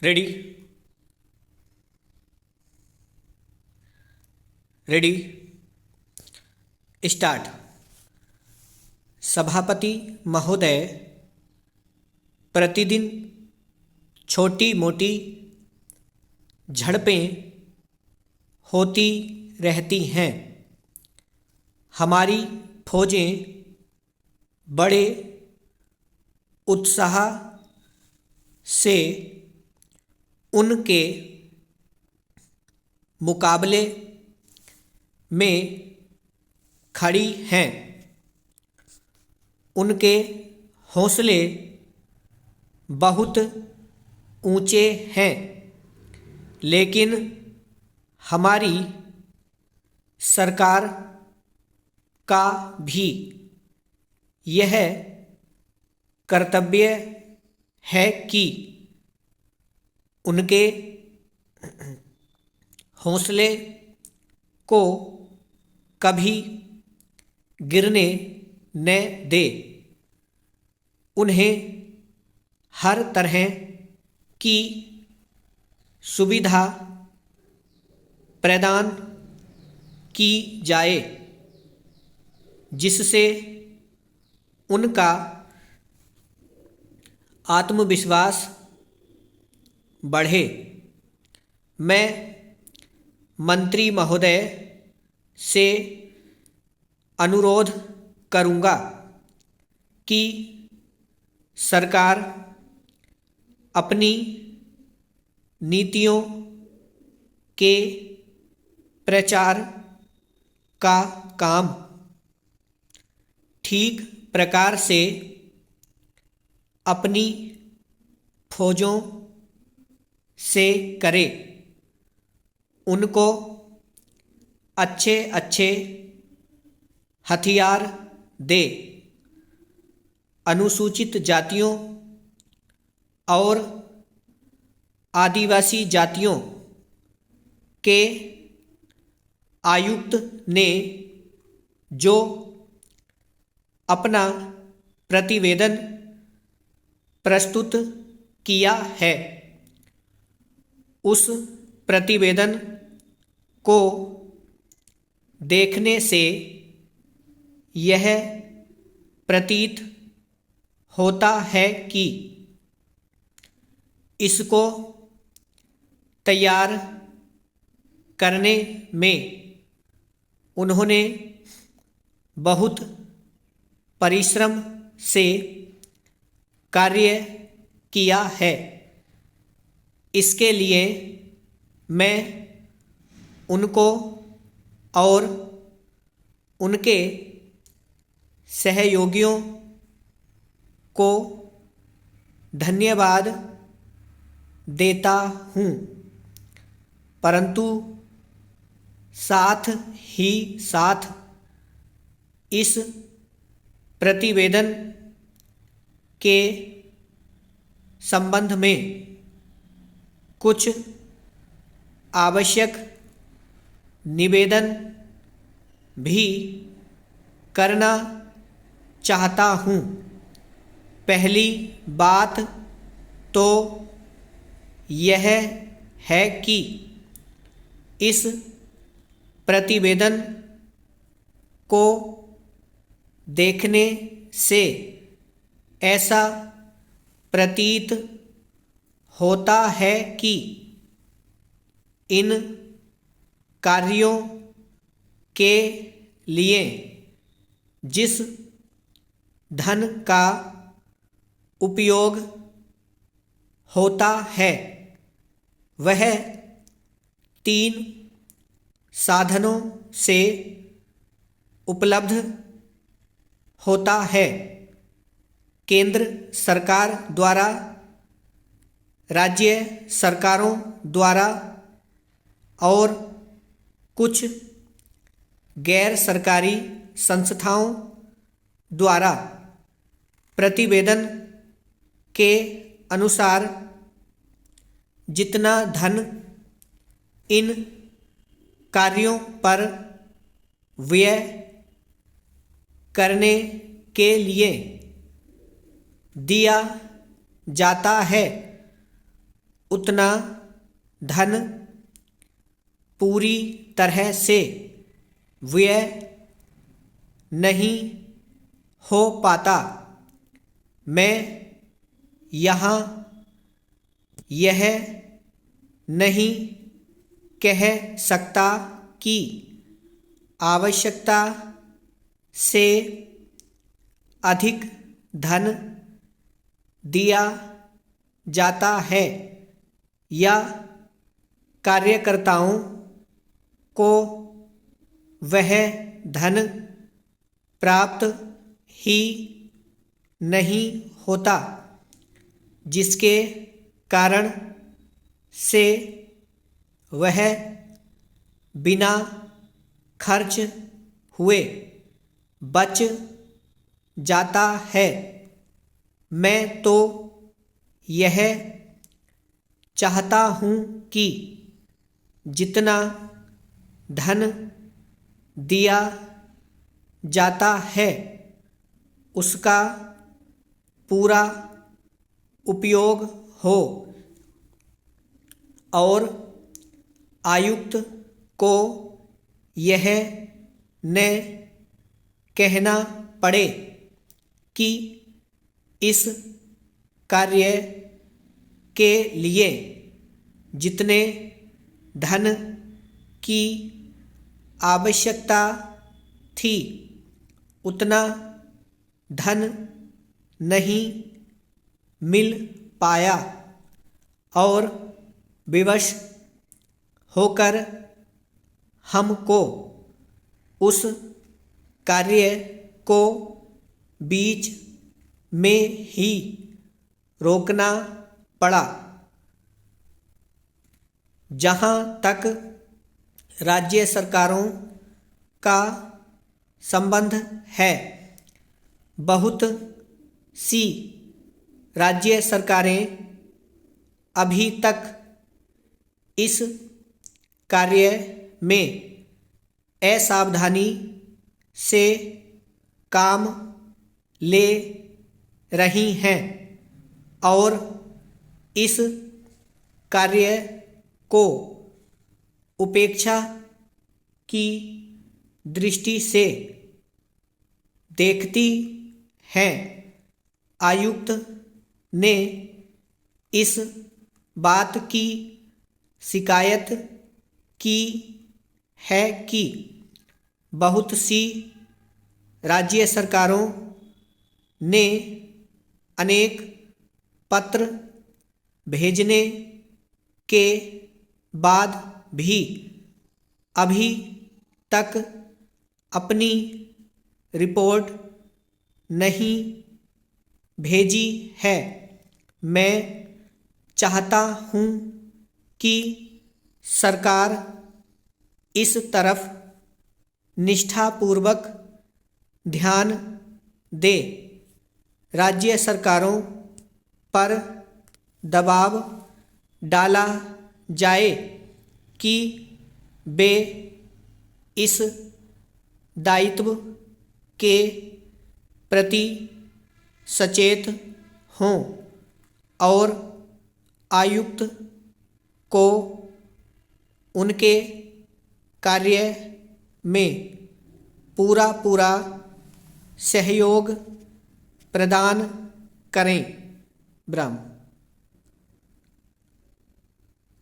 Ready ready start. सभापति महोदय, प्रतिदिन छोटी मोटी झड़पें होती रहती हैं। हमारी फौजें बड़े उत्साह से उनके मुकाबले में खड़ी हैं। उनके हौसले बहुत ऊंचे हैं, लेकिन हमारी सरकार का भी यह कर्तव्य है कि उनके हौसले को कभी गिरने न दे। उन्हें हर तरह की सुविधा प्रदान की जाए जिससे उनका आत्मविश्वास बढ़े। मैं मंत्री महोदय से अनुरोध करूंगा कि सरकार अपनी नीतियों के प्रचार का काम ठीक प्रकार से अपनी फौजों से करे। उनको अच्छे अच्छे हथियार दे। अनुसूचित जातियों और आदिवासी जातियों के आयुक्त ने जो अपना प्रतिवेदन प्रस्तुत किया है, उस प्रतिवेदन को देखने से यह प्रतीत होता है कि इसको तैयार करने में उन्होंने बहुत परिश्रम से कार्य किया है। इसके लिए मैं उनको और उनके सहयोगियों को धन्यवाद देता हूँ, परंतु साथ ही साथ इस प्रतिवेदन के संबंध में कुछ आवश्यक निवेदन भी करना चाहता हूँ। पहली बात तो यह है कि इस प्रतिवेदन को देखने से ऐसा प्रतीत होता है कि इन कार्यों के लिए जिस धन का उपयोग होता है वह 3 साधनों से उपलब्ध होता है। केंद्र सरकार द्वारा, राज्य सरकारों द्वारा और कुछ गैर सरकारी संस्थाओं द्वारा। प्रतिवेदन के अनुसार जितना धन इन कार्यों पर व्यय करने के लिए दिया जाता है उतना धन पूरी तरह से व्यय नहीं हो पाता। मैं यहाँ यह नहीं कह सकता कि आवश्यकता से अधिक धन दिया जाता है या कार्यकर्ताओं को वह धन प्राप्त ही नहीं होता जिसके कारण से वह बिना खर्च हुए बच जाता है। मैं तो यह चाहता हूँ कि जितना धन दिया जाता है उसका पूरा उपयोग हो और आयुक्त को यह न कहना पड़े कि इस कार्य के लिए जितने धन की आवश्यकता थी उतना धन नहीं मिल पाया और विवश होकर हमको उस कार्य को बीच में ही रोकना पड़ा। जहाँ तक राज्य सरकारों का संबंध है, बहुत सी राज्य सरकारें अभी तक इस कार्य में असावधानी से काम ले रही हैं और इस कार्य को उपेक्षा की दृष्टि से देखती हैं। आयुक्त ने इस बात की शिकायत की है कि बहुत सी राज्य सरकारों ने अनेक पत्र भेजने के बाद भी अभी तक अपनी रिपोर्ट नहीं भेजी है। मैं चाहता हूँ कि सरकार इस तरफ निष्ठापूर्वक ध्यान दे। राज्य सरकारों पर दबाव डाला जाए कि वे इस दायित्व के प्रति सचेत हों और आयुक्त को उनके कार्य में पूरा सहयोग प्रदान करें। ब्रह्म।